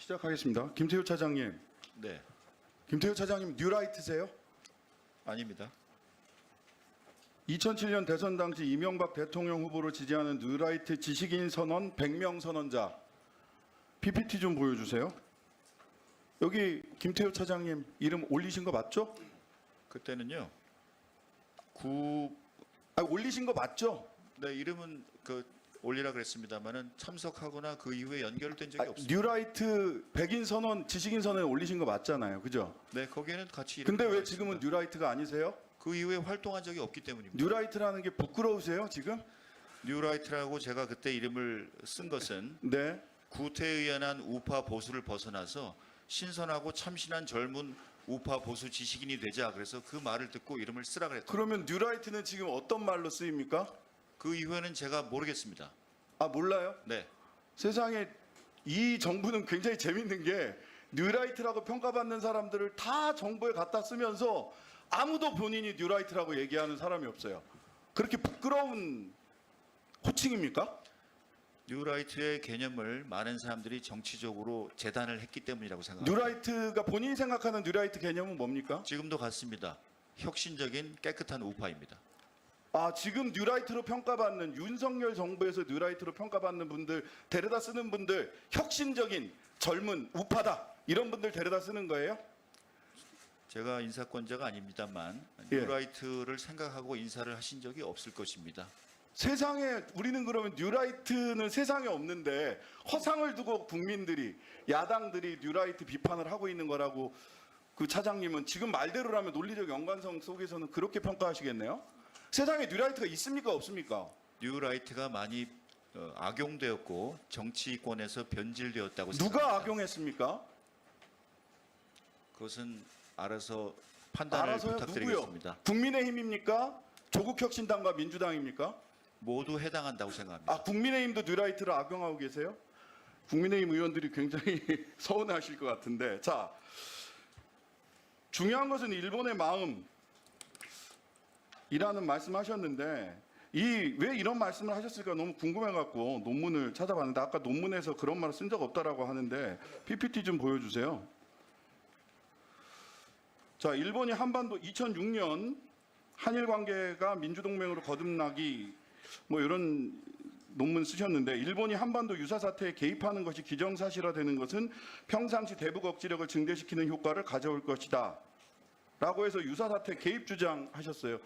시작하겠습니다. 김태우 차장님. 네, 김태우 차장님 뉴라이트세요? 아닙니다. 2007년 대선 당시 이명박 대통령 후보를 지지하는 뉴라이트 지식인 선언 100명 선언자 PPT 좀 보여주세요. 여기 김태우 차장님 이름 올리신 거 맞죠? 그때는요. 올리신 거 맞죠? 네, 이름은 올리라 그랬습니다만은 참석하거나 그 이후에 연결된 적이 없습니다. 뉴라이트 백인 선언 지식인 선언에 올리신 거 맞잖아요. 그죠? 네, 거기에는 같이. 근데 왜 들어가 지금은 있습니다. 뉴라이트가 아니세요? 그 이후에 활동한 적이 없기 때문입니다. 뉴라이트라는 게 부끄러우세요 지금? 뉴라이트라고 제가 그때 이름을 쓴 것은 네. 구태의연한 우파 보수를 벗어나서 신선하고 참신한 젊은 우파 보수 지식인이 되자, 그래서 그 말을 듣고 이름을 쓰라 그랬다. 그러면 뉴라이트는 지금 어떤 말로 쓰입니까? 그 이후에는 제가 모르겠습니다. 아 몰라요? 네, 세상에 이 정부는 굉장히 재밌는 게 뉴라이트라고 평가받는 사람들을 다 정부에 갖다 쓰면서 아무도 본인이 뉴라이트라고 얘기하는 사람이 없어요. 그렇게 부끄러운 호칭입니까? 뉴라이트의 개념을 많은 사람들이 정치적으로 재단을 했기 때문이라고 생각합니다. 뉴라이트가 본인이 생각하는 뉴라이트 개념은 뭡니까? 지금도 같습니다. 혁신적인 깨끗한 우파입니다. 아 지금 뉴라이트로 평가받는 윤석열 정부에서 뉴라이트로 평가받는 분들 데려다 쓰는 분들 혁신적인 젊은 우파다 이런 분들 데려다 쓰는 거예요? 제가 인사권자가 아닙니다만 예. 뉴라이트를 생각하고 인사를 하신 적이 없을 것입니다. 세상에 우리는 그러면 뉴라이트는 세상에 없는데 허상을 두고 국민들이 야당들이 뉴라이트 비판을 하고 있는 거라고 그 차장님은 지금 말대로라면 논리적 연관성 속에서는 그렇게 평가하시겠네요? 세상에 뉴라이트가 있습니까 없습니까? 뉴라이트가 많이 악용되었고 정치권에서 변질되었다고 생각합니다. 누가 악용했습니까? 그것은 알아서 판단을 알아서요? 부탁드리겠습니다. 누구요? 국민의힘입니까? 조국혁신당과 민주당입니까? 모두 해당한다고 생각합니다. 아 국민의힘도 뉴라이트를 악용하고 계세요? 국민의힘 의원들이 굉장히 서운하실 것 같은데 자 중요한 것은 일본의 마음이라는 말씀하셨는데 왜 이런 말씀을 하셨을까 너무 궁금해갖고 논문을 찾아봤는데 아까 논문에서 그런 말을 쓴 적 없다라고 하는데 PPT 좀 보여주세요. 자 일본이 한반도 2006년 한일 관계가 민주동맹으로 거듭나기 뭐 이런 논문 쓰셨는데 일본이 한반도 유사 사태에 개입하는 것이 기정사실화되는 것은 평상시 대북 억지력을 증대시키는 효과를 가져올 것이다 라고 해서 유사 사태 개입 주장하셨어요.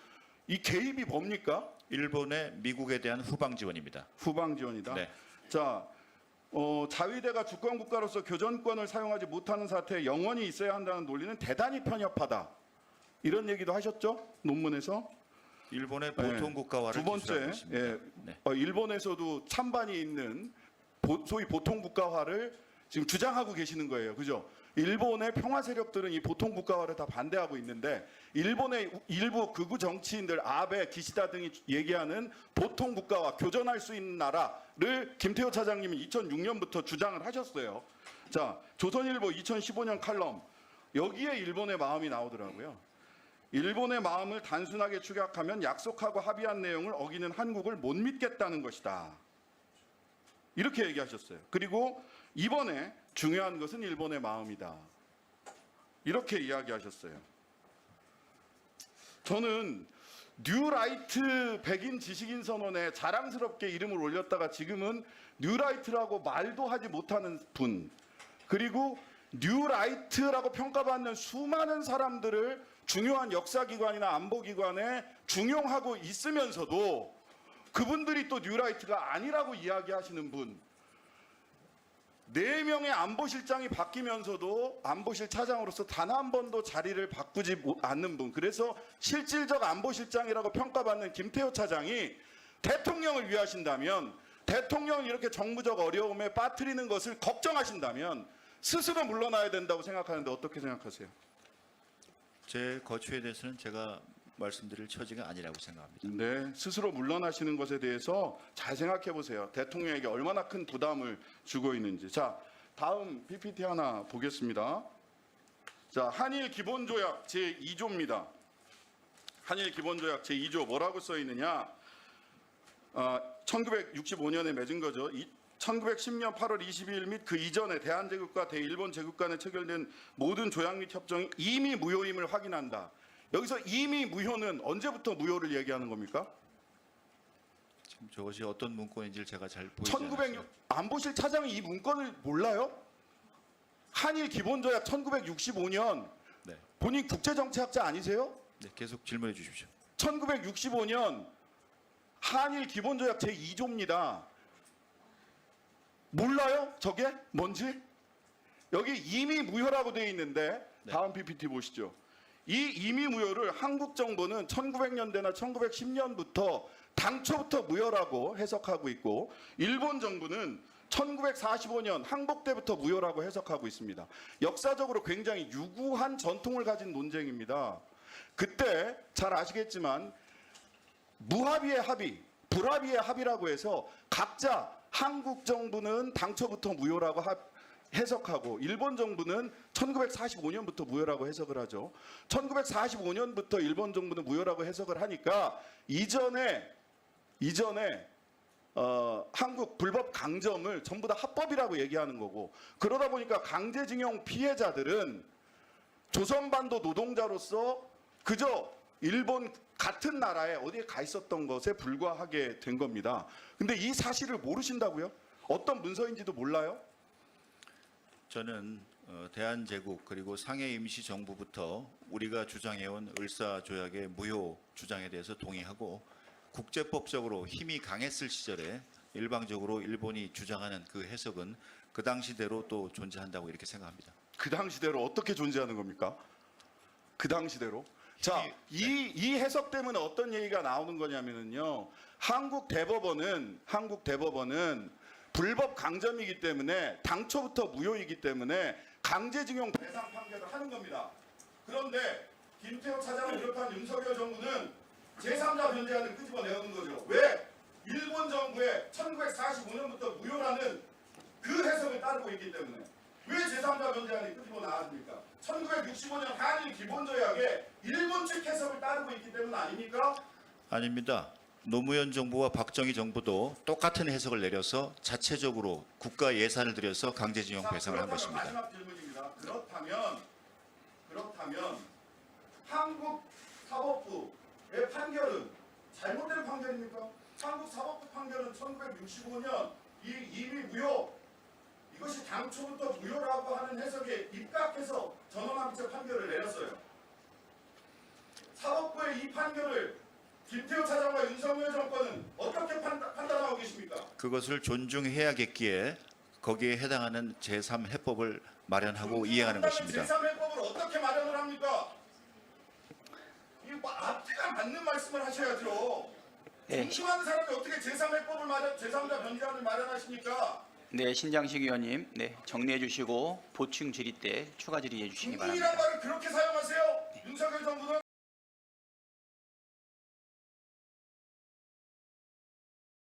이 개입이 뭡니까? 일본의 미국에 대한 후방 지원입니다. 후방 지원이다. 네. 자 자위대가 주권 국가로서 교전권을 사용하지 못하는 사태에 영원히 있어야 한다는 논리는 대단히 편협하다. 이런 얘기도 하셨죠? 논문에서. 일본의 보통 국가화를 두 번째, 기술하고 있습니다. 예, 네. 일본에서도 찬반이 있는 소위 보통 국가화를 지금 주장하고 계시는 거예요. 그죠? 일본의 평화 세력들은 이 보통 국가화를 다 반대하고 있는데 일본의 일부 극우 정치인들 아베, 기시다 등이 얘기하는 보통 국가화, 교전할 수 있는 나라를 김태호 차장님이 2006년부터 주장을 하셨어요. 자, 조선일보 2015년 칼럼 여기에 일본의 마음이 나오더라고요. 일본의 마음을 단순하게 축약하면 약속하고 합의한 내용을 어기는 한국을 못 믿겠다는 것이다. 이렇게 얘기하셨어요. 그리고 이번에 중요한 것은 일본의 마음이다. 이렇게 이야기하셨어요. 저는 뉴라이트 백인 지식인 선언에 자랑스럽게 이름을 올렸다가 지금은 뉴라이트라고 말도 하지 못하는 분, 그리고 뉴라이트라고 평가받는 수많은 사람들을 중요한 역사기관이나 안보기관에 중용하고 있으면서도 그분들이 또 뉴라이트가 아니라고 이야기하시는 분, 4명의 안보실장이 바뀌면서도 안보실 차장으로서 단 한 번도 자리를 바꾸지 않는 분, 그래서 실질적 안보실장이라고 평가받는 김태호 차장이 대통령을 위하신다면, 대통령을 이렇게 정부적 어려움에 빠뜨리는 것을 걱정하신다면 스스로 물러나야 된다고 생각하는데 어떻게 생각하세요? 제 거취에 대해서는 제가 말씀드릴 처지가 아니라고 생각합니다. 네, 스스로 물러나시는 것에 대해서 잘 생각해 보세요. 대통령에게 얼마나 큰 부담을 주고 있는지. 자, 다음 PPT 하나 보겠습니다. 자, 한일 기본조약 제2조입니다. 한일 기본조약 제2조 뭐라고 써 있느냐? 1965년에 맺은 거죠. 1910년 8월 22일 및 그 이전에 대한제국과 대일본 제국 간에 체결된 모든 조약 및 협정이 이미 무효임을 확인한다. 여기서 이미 무효는 언제부터 무효를 얘기하는 겁니까? 지금 저것이 어떤 문건인지를 제가 잘 보이지 않았어요. 1906 안보실 차장이 이 문건을 몰라요? 한일 기본조약 1965년 네. 본인 국제정치학자 아니세요? 네, 계속 질문해 주십시오. 1965년 한일 기본조약 제2조입니다. 몰라요? 저게 뭔지? 여기 이미 무효라고 되어 있는데 네. 다음 PPT 보시죠. 이 이미 무효를 한국 정부는 1900년대나 1910년부터 당초부터 무효라고 해석하고 있고 일본 정부는 1945년 항복 때부터 무효라고 해석하고 있습니다. 역사적으로 굉장히 유구한 전통을 가진 논쟁입니다. 그때 잘 아시겠지만 무합의의 합의, 불합의의 합의라고 해서 각자 한국 정부는 당초부터 무효라고 해석하고 일본 정부는 1945년부터 무효라고 해석을 하죠. 1945년부터 일본 정부는 무효라고 해석을 하니까 이전에 한국 불법 강점을 전부 다 합법이라고 얘기하는 거고 그러다 보니까 강제징용 피해자들은 조선반도 노동자로서 그저 일본 같은 나라에 어디에 가 있었던 것에 불과하게 된 겁니다. 근데 이 사실을 모르신다고요? 어떤 문서인지도 몰라요? 저는 대한제국 그리고 상해 임시정부부터 우리가 주장해온 을사조약의 무효 주장에 대해서 동의하고 국제법적으로 힘이 강했을 시절에 일방적으로 일본이 주장하는 그 해석은 그 당시대로 또 존재한다고 이렇게 생각합니다. 그 당시대로 어떻게 존재하는 겁니까? 그 당시대로? 자, 이 해석 때문에 어떤 얘기가 나오는 거냐면요. 한국 대법원은 불법 강점이기 때문에 당초부터 무효이기 때문에 강제징용 배상 판결을 하는 겁니다. 그런데 김태호 차장을 비롯한 윤석열 정부는 제3자 변제안을 끄집어내는 거죠. 왜? 일본 정부의 1945년부터 무효라는 그 해석을 따르고 있기 때문에. 왜 제3자 변제안이 끄집어 나왔습니까? 1965년 한일 기본조약에 일본 측 해석을 따르고 있기 때문 아닙니까? 아닙니다. 노무현 정부와 박정희 정부도 똑같은 해석을 내려서 자체적으로 국가 예산을 들여서 강제징용 배상을 한 것입니다. 마지막 질문입니다. 그렇다면 한국 사법부의 판결은 잘못된 판결입니까? 한국 사법부 판결은 1965년 이미 무효 이것이 당초부터 무효라고 하는 해석에 입각해서 전원합의체 판결을 내렸어요. 사법부의 이 판결을 김태호 차장과 윤석열 정권은 어떻게 판단하고 계십니까? 그것을 존중해야겠기에 거기에 해당하는 제3해법을 마련하고 이행하는 것입니다. 제3해법을 어떻게 마련을 합니까? 이거 뭐 앞뒤가 맞는 말씀을 하셔야죠. 네. 존중하는 사람이 어떻게 제3해법을 제3자 변제안을 마련하십니까? 네, 신장식 의원님, 네, 정리해 주시고 보충 질의 때 추가 질의해 주시기 존중이란 바랍니다. 말을 그렇게 사용하세요? 윤석열 정부는